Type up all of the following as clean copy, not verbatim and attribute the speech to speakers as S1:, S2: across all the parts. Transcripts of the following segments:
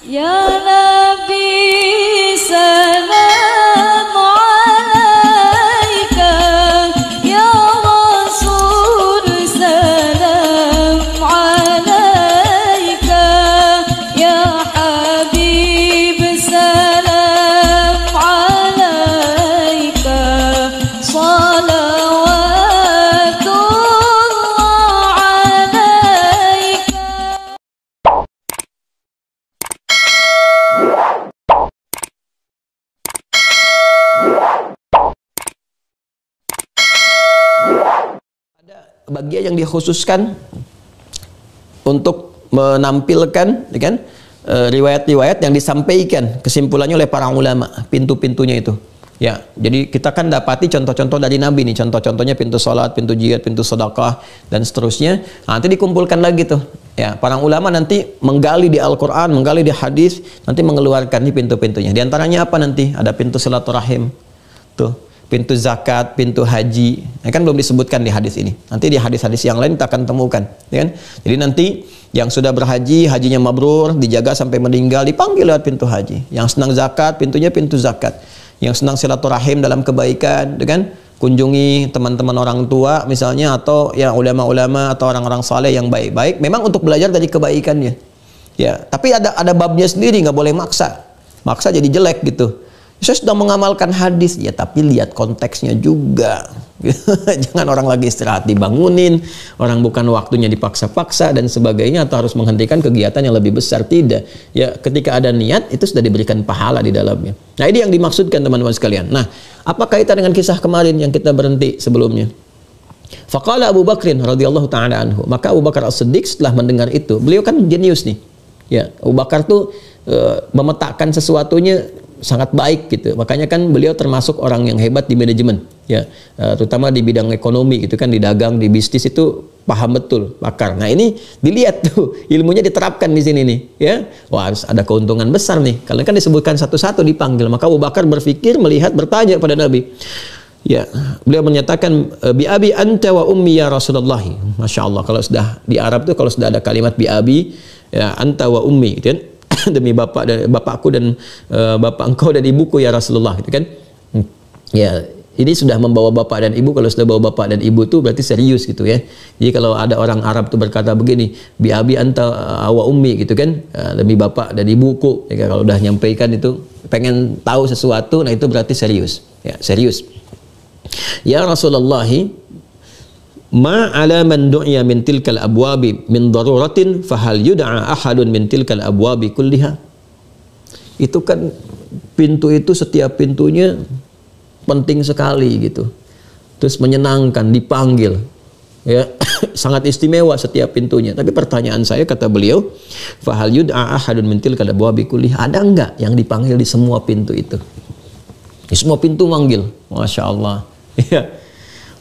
S1: Ya Nabi salam alaika, Ya Rasul salam alaika, Ya Habib salam alaika, salawatullah alaika.
S2: Bagian yang dikhususkan untuk menampilkan kan riwayat-riwayat yang disampaikan kesimpulannya oleh para ulama, pintu-pintunya itu. Ya, jadi kita kan dapati contoh-contoh dari Nabi nih, contoh-contohnya pintu salat, pintu jihad, pintu sedekah dan seterusnya. Nah, nanti dikumpulkan lagi tuh. Ya, para ulama nanti menggali di Al-Qur'an, menggali di hadis, nanti mengeluarkan nih pintu-pintunya. Di antaranya apa nanti? Ada pintu silaturahim. Tuh. Pintu zakat, pintu haji, ya kan belum disebutkan di hadis ini. Nanti di hadis-hadis yang lain kita akan temukan, ya kan? Jadi nanti yang sudah berhaji, hajinya mabrur, dijaga sampai meninggal, dipanggil lewat pintu haji. Yang senang zakat, pintunya pintu zakat. Yang senang silaturahim dalam kebaikan, ya kan? Kunjungi teman-teman orang tua misalnya, atau ya ulama-ulama atau orang-orang saleh yang baik-baik. Memang untuk belajar dari kebaikannya. Ya, tapi ada babnya sendiri, nggak boleh maksa. Maksa jadi jelek gitu. Saya sudah mengamalkan hadis, ya tapi lihat konteksnya juga. Jangan orang lagi istirahat dibangunin, orang bukan waktunya dipaksa-paksa dan sebagainya, atau harus menghentikan kegiatan yang lebih besar. Tidak. Ya, ketika ada niat itu sudah diberikan pahala di dalamnya. Nah, ini yang dimaksudkan teman-teman sekalian. Nah, apa kaitan dengan kisah kemarin yang kita berhenti sebelumnya? Faqala Abu Bakrin radhiyallahu taala anhu. Maka Abu Bakar As-Siddiq setelah mendengar itu, beliau kan jenius nih. Ya, Abu Bakar tuh memetakkan sesuatunya sangat baik gitu. Makanya kan beliau termasuk orang yang hebat di manajemen, ya, terutama di bidang ekonomi gitu kan, di dagang, di bisnis itu paham betul, pakar. Nah, ini dilihat tuh ilmunya diterapkan di sini nih, ya. Wah, harus ada keuntungan besar nih. Karena kan disebutkan satu-satu dipanggil. Maka Abu Bakar berpikir, melihat, bertanya pada Nabi. Ya, beliau menyatakan bi abi anta wa ummi ya Rasulullah. Masya Allah, kalau sudah di Arab tuh kalau sudah ada kalimat bi abi, ya, anta wa ummi gitu kan. Demi bapak dan bapakku dan bapak engkau dan ibuku ya Rasulullah gitu kan. Ya, ini sudah membawa bapak dan ibu. Kalau sudah bawa bapak dan ibu tuh berarti serius gitu ya. Jadi kalau ada orang Arab tuh berkata begini, bi abi anta wa ummi gitu kan, demi bapak dan ibuku. Ya, kalau udah nyampaikan itu pengen tahu sesuatu, nah itu berarti serius. Ya, serius. Ya Rasulullah, ma ala man du'iya min tilkal abwabi min daruratin fahal yud'a ahadun min tilkal abwabi kulliha. Itu kan pintu itu, setiap pintunya penting sekali gitu. Terus menyenangkan, dipanggil. Ya, sangat istimewa setiap pintunya. Tapi pertanyaan saya, kata beliau, fahal yud'a ahadun min tilkal abwabi kulliha. Ada enggak yang dipanggil di semua pintu itu? Di semua pintu manggil. Masya Allah. Ya.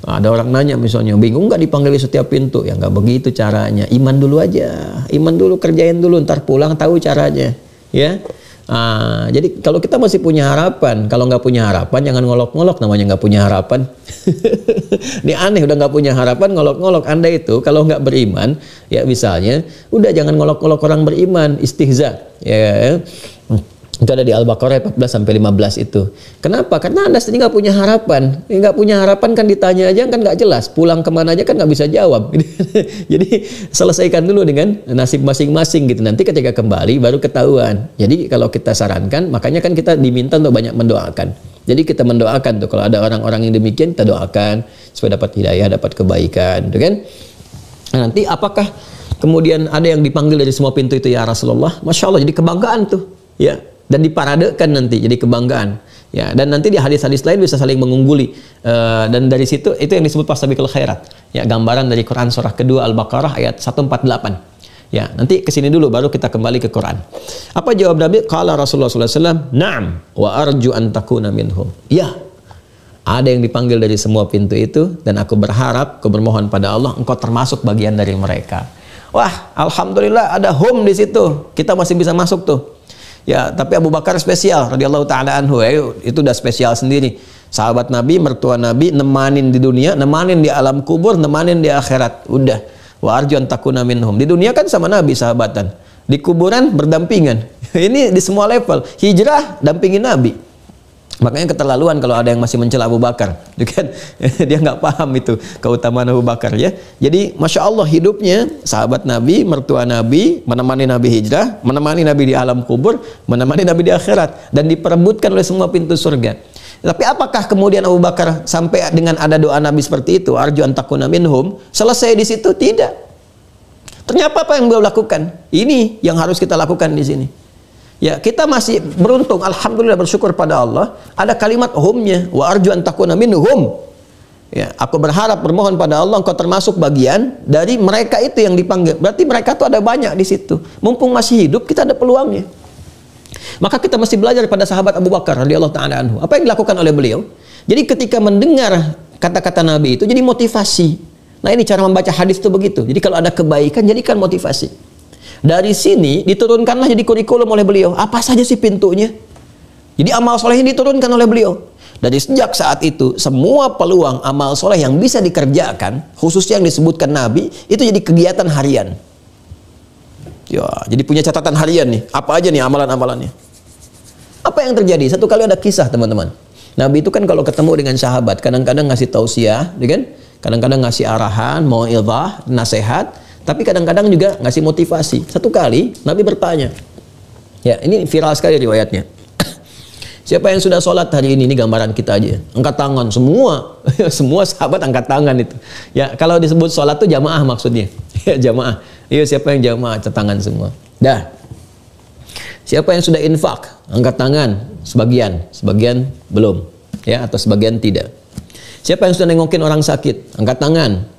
S2: Ada orang nanya misalnya, bingung nggak dipanggil di setiap pintu? Ya nggak begitu caranya. Iman dulu aja, iman dulu, kerjain dulu, ntar pulang tahu caranya. Ya, jadi kalau kita masih punya harapan, kalau nggak punya harapan jangan ngolok-ngolok, namanya nggak punya harapan. Ini aneh, udah nggak punya harapan ngolok-ngolok. Anda itu kalau nggak beriman, ya misalnya, udah jangan ngolok-ngolok orang beriman, istihza. Ya. Itu ada di Al-Baqarah 14-15 itu. Kenapa? Karena Anda sendiri nggak punya harapan. Nggak punya harapan kan ditanya aja kan nggak jelas. Pulang kemana aja kan nggak bisa jawab. Jadi selesaikan dulu dengan nasib masing-masing gitu. Nanti ketika kembali baru ketahuan. Jadi kalau kita sarankan, makanya kan kita diminta untuk banyak mendoakan. Jadi kita mendoakan tuh, kalau ada orang-orang yang demikian kita doakan supaya dapat hidayah, dapat kebaikan, gitu kan? Nah, nanti apakah kemudian ada yang dipanggil dari semua pintu itu ya Rasulullah? Masya Allah, jadi kebanggaan tuh, ya. Dan diparadekan nanti jadi kebanggaan, ya. Dan nanti di hadis-hadis lain bisa saling mengungguli, dan dari situ itu yang disebut fastabiqul khairat, ya, gambaran dari Quran surah kedua Al-Baqarah ayat 148. Ya, nanti kesini dulu baru kita kembali ke Quran. Apa jawab Nabi? Qala Rasulullah SAW, na'am wa arju an takuna minhum. Ya, ada yang dipanggil dari semua pintu itu, dan aku berharap, aku bermohon pada Allah engkau termasuk bagian dari mereka. Wah, alhamdulillah ada home di situ, kita masih bisa masuk tuh. Ya, tapi Abu Bakar spesial radhiyallahu taala anhu, itu udah spesial sendiri. Sahabat Nabi, mertua Nabi, nemanin di dunia, nemanin di alam kubur, nemanin di akhirat. Udah. Wa arju an takuna minhum. Di dunia kan sama Nabi sahabatan. Di kuburan berdampingan. Ini di semua level. Hijrah dampingin Nabi. Makanya keterlaluan kalau ada yang masih mencela Abu Bakar, kan? Dia nggak paham itu keutamaan Abu Bakar ya. Jadi masya Allah hidupnya sahabat Nabi, mertua Nabi, menemani Nabi hijrah, menemani Nabi di alam kubur, menemani Nabi di akhirat, dan diperebutkan oleh semua pintu surga. Tapi apakah kemudian Abu Bakar sampai dengan ada doa Nabi seperti itu, arju an takuna minhum, selesai di situ? Tidak. Ternyata apa yang beliau lakukan? Ini yang harus kita lakukan di sini. Ya, kita masih beruntung, alhamdulillah, bersyukur pada Allah. Ada kalimat humnya, wa arju an takuna minhum. Ya, aku berharap, bermohon pada Allah engkau termasuk bagian dari mereka itu yang dipanggil. Berarti mereka tuh ada banyak di situ. Mumpung masih hidup, kita ada peluangnya. Maka kita mesti belajar pada sahabat Abu Bakar radhiyallahu taala anhu. Apa yang dilakukan oleh beliau? Jadi ketika mendengar kata-kata Nabi itu jadi motivasi. Nah, ini cara membaca hadis itu begitu. Jadi kalau ada kebaikan, jadikan motivasi. Dari sini diturunkanlah jadi kurikulum oleh beliau. Apa saja sih pintunya? Jadi amal soleh ini diturunkan oleh beliau. Dari sejak saat itu, semua peluang amal soleh yang bisa dikerjakan, khususnya yang disebutkan Nabi, itu jadi kegiatan harian. Ya, jadi punya catatan harian nih. Apa aja nih amalan-amalannya? Apa yang terjadi? Satu kali ada kisah, teman-teman. Nabi itu kan kalau ketemu dengan sahabat, kadang-kadang ngasih tausiah, kan? Kadang-kadang ngasih arahan, mau'izah, nasihat. Tapi kadang-kadang juga ngasih motivasi. Satu kali Nabi bertanya, ya ini viral sekali riwayatnya. Siapa yang sudah sholat hari ini? Ini gambaran kita aja. Angkat tangan semua, semua sahabat angkat tangan itu. Ya kalau disebut sholat itu jamaah maksudnya. Ya jamaah. Iya siapa yang jamaah? Angkat tangan semua. Dah. Siapa yang sudah infak? Angkat tangan. Sebagian belum. Ya atau sebagian tidak. Siapa yang sudah nengokin orang sakit? Angkat tangan.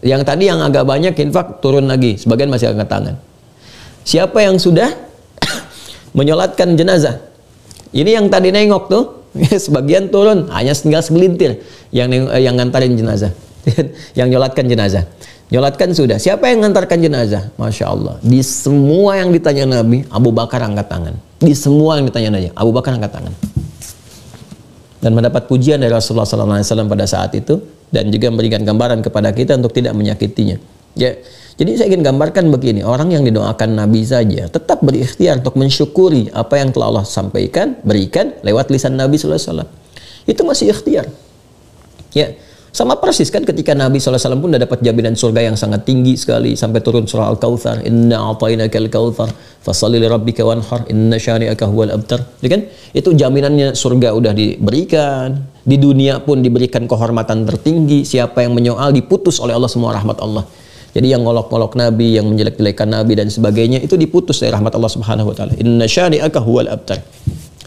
S2: Yang tadi yang agak banyak infak turun lagi, sebagian masih angkat tangan. Siapa yang sudah menyolatkan jenazah? Ini yang tadi nengok tuh, sebagian turun, hanya tinggal segelintir yang ngantarin jenazah, yang nyolatkan jenazah. Nyolatkan sudah. Siapa yang ngantarkan jenazah? Masya Allah. Di semua yang ditanya Nabi, Abu Bakar angkat tangan. Di semua yang ditanya Nabi, Abu Bakar angkat tangan. Dan mendapat pujian dari Rasulullah SAW pada saat itu, dan juga memberikan gambaran kepada kita untuk tidak menyakitinya. Ya, jadi saya ingin gambarkan begini, orang yang didoakan Nabi saja tetap berikhtiar untuk mensyukuri apa yang telah Allah sampaikan, berikan lewat lisan Nabi SAW. Itu masih ikhtiar. Ya, sama persis kan ketika Nabi SAW pun sudah dapat jaminan surga yang sangat tinggi sekali sampai turun surah Al-Kautsar, inna a'tainakal kautsar fashalli lirabbika wanhar inna syani'aka huwal abtar. Kan? Itu jaminannya surga udah diberikan, di dunia pun diberikan kehormatan tertinggi. Siapa yang menyoal diputus oleh Allah semua rahmat Allah. Jadi yang ngolok-ngolok Nabi, yang menjelek-jelekan Nabi dan sebagainya itu diputus dari rahmat Allah Subhanahu wa taala. Inna syani'aka huwal abtar.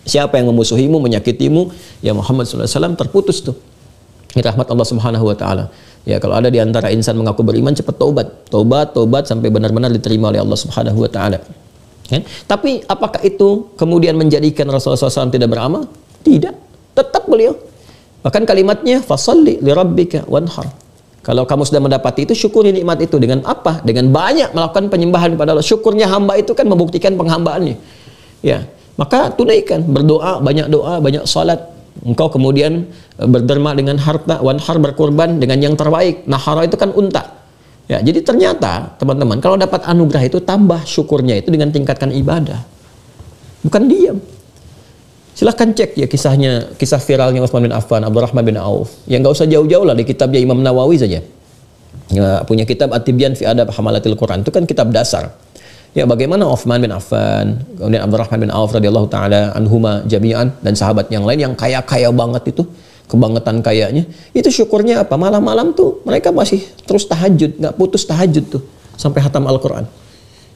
S2: Siapa yang memusuhimu, menyakitimu, ya Muhammad SAW terputus tuh. Rahmat Allah Subhanahu wa taala. Ya, kalau ada di antara insan mengaku beriman, cepat taubat sampai benar-benar diterima oleh Allah Subhanahu wa taala. Ya? Tapi apakah itu kemudian menjadikan Rasulullah SAW tidak beramal? Tidak. Tetap beliau. Bahkan kalimatnya fashalli lirabbika wanhar. Kalau kamu sudah mendapati itu, syukuri nikmat itu dengan apa? Dengan banyak melakukan penyembahan kepada Allah. Syukurnya hamba itu kan membuktikan penghambaannya. Ya, maka tunaikan, berdoa, banyak salat. Engkau kemudian berderma dengan harta, wanhar berkurban dengan yang terbaik. Nahara itu kan unta. Ya, jadi ternyata teman-teman kalau dapat anugerah itu tambah syukurnya itu dengan tingkatkan ibadah. Bukan diam. Silahkan cek ya kisah viralnya Utsman bin Affan, Abdurrahman bin Auf. Ya nggak usah jauh-jauh lah di kitabnya Imam Nawawi saja. Ya, punya kitab At-Tibyan fi Adab Hamalatil Quran, itu kan kitab dasar. Ya bagaimana Utsman bin Affan, kemudian Abdurrahman bin Auf radhiyallahu taala anhuma jami'an, dan sahabat yang lain yang kaya-kaya banget itu, kebangetan kayanya, itu syukurnya apa? Malam-malam tuh mereka masih terus tahajud, nggak putus tahajud tuh sampai hatam Al-Quran.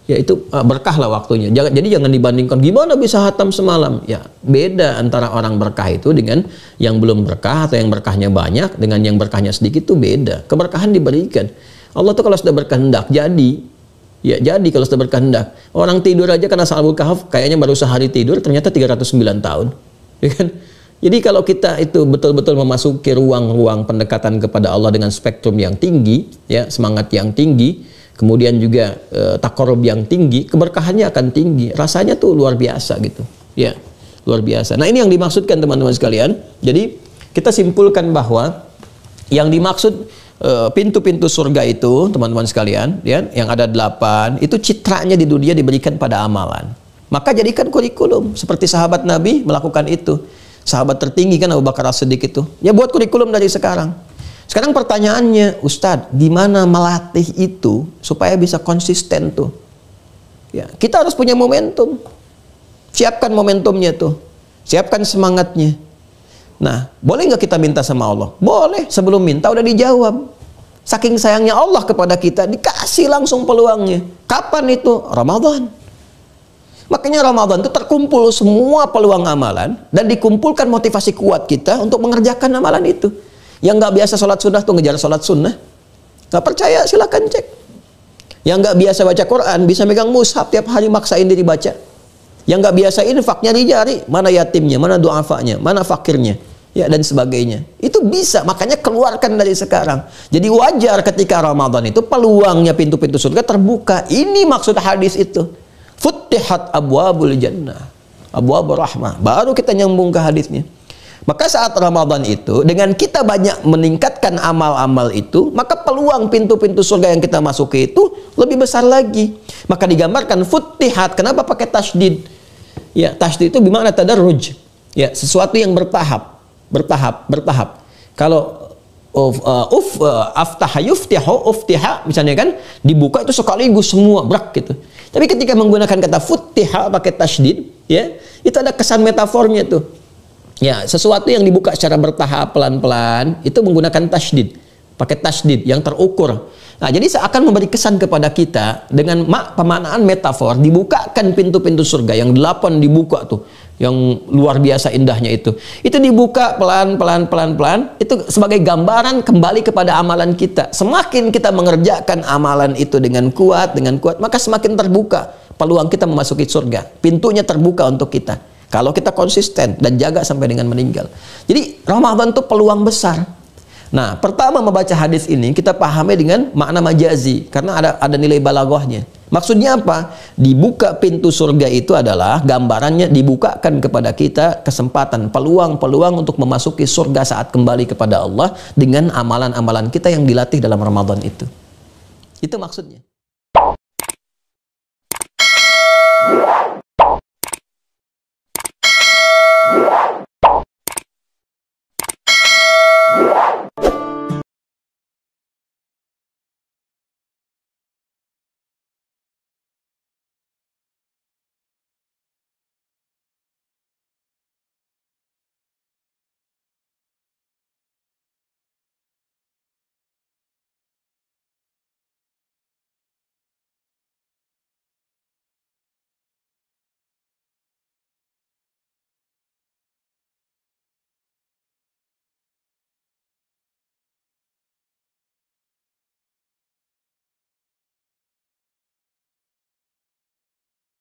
S2: Ya itu berkah lah waktunya. Jadi jangan dibandingkan gimana bisa hatam semalam. Ya beda antara orang berkah itu dengan yang belum berkah, atau yang berkahnya banyak dengan yang berkahnya sedikit, itu beda. Keberkahan diberikan. Allah tuh kalau sudah berkehendak jadi. Ya jadi kalau sudah berkehendak. Orang tidur aja karena Ashabul Kahf kayaknya baru sehari tidur, ternyata 309 tahun. Ya kan? Jadi kalau kita itu betul-betul memasuki ruang-ruang pendekatan kepada Allah dengan spektrum yang tinggi, ya semangat yang tinggi, kemudian juga takarub yang tinggi, keberkahannya akan tinggi. Rasanya tuh luar biasa gitu. Ya, luar biasa. Nah, ini yang dimaksudkan teman-teman sekalian. Jadi kita simpulkan bahwa yang dimaksud pintu-pintu surga itu, teman-teman sekalian, ya, yang ada 8, itu citranya di dunia diberikan pada amalan. Maka jadikan kurikulum. Seperti sahabat Nabi melakukan itu. Sahabat tertinggi kan Abu Bakar As-Siddiq itu. Ya buat kurikulum dari sekarang. Sekarang pertanyaannya, Ustadz, gimana melatih itu supaya bisa konsisten tuh? Ya, kita harus punya momentum. Siapkan momentumnya tuh. Siapkan semangatnya. Nah, boleh nggak kita minta sama Allah? Boleh. Sebelum minta udah dijawab. Saking sayangnya Allah kepada kita, dikasih langsung peluangnya. Kapan itu? Ramadan. Makanya Ramadan itu terkumpul semua peluang amalan dan dikumpulkan motivasi kuat kita untuk mengerjakan amalan itu. Yang nggak biasa sholat sunnah tuh ngejar sholat sunnah. Nggak percaya silakan cek. Yang nggak biasa baca Quran bisa megang mushaf tiap hari maksain diri baca. Yang nggak biasa infaknya dijari, mana yatimnya, mana du'afanya, mana fakirnya, ya dan sebagainya. Itu bisa, makanya keluarkan dari sekarang. Jadi wajar ketika Ramadan itu peluangnya pintu-pintu surga terbuka. Ini maksud hadis itu. Futtihat abwabul jannah, abwabur rahmah. Baru kita nyambung ke hadisnya. Maka saat Ramadan itu, dengan kita banyak meningkatkan amal-amal itu, maka peluang pintu-pintu surga yang kita masuki itu lebih besar lagi. Maka digambarkan futtihat. Kenapa pakai tasydid? Ya, tasydid itu bermakna tadarruj. Ya, sesuatu yang bertahap, bertahap. Kalau aftaha yuftihu, uftiha misalnya kan, dibuka itu sekaligus semua brak gitu. Tapi ketika menggunakan kata futtiha pakai tasydid, ya, itu ada kesan metafornya tuh. Ya, sesuatu yang dibuka secara bertahap pelan-pelan itu menggunakan tasydid. Pakai tasydid yang terukur. Nah, jadi seakan memberi kesan kepada kita dengan pemaknaan metafor, dibukakan pintu-pintu surga yang 8 dibuka tuh, yang luar biasa indahnya itu. Itu dibuka pelan-pelan, itu sebagai gambaran kembali kepada amalan kita. Semakin kita mengerjakan amalan itu dengan kuat, maka semakin terbuka peluang kita memasuki surga. Pintunya terbuka untuk kita. Kalau kita konsisten dan jaga sampai dengan meninggal. Jadi Ramadan itu peluang besar. Nah, pertama membaca hadis ini kita pahami dengan makna majazi karena ada nilai balaghahnya. Maksudnya apa? Dibuka pintu surga itu adalah gambarannya dibukakan kepada kita kesempatan, peluang-peluang untuk memasuki surga saat kembali kepada Allah dengan amalan-amalan kita yang dilatih dalam Ramadan itu. Itu maksudnya.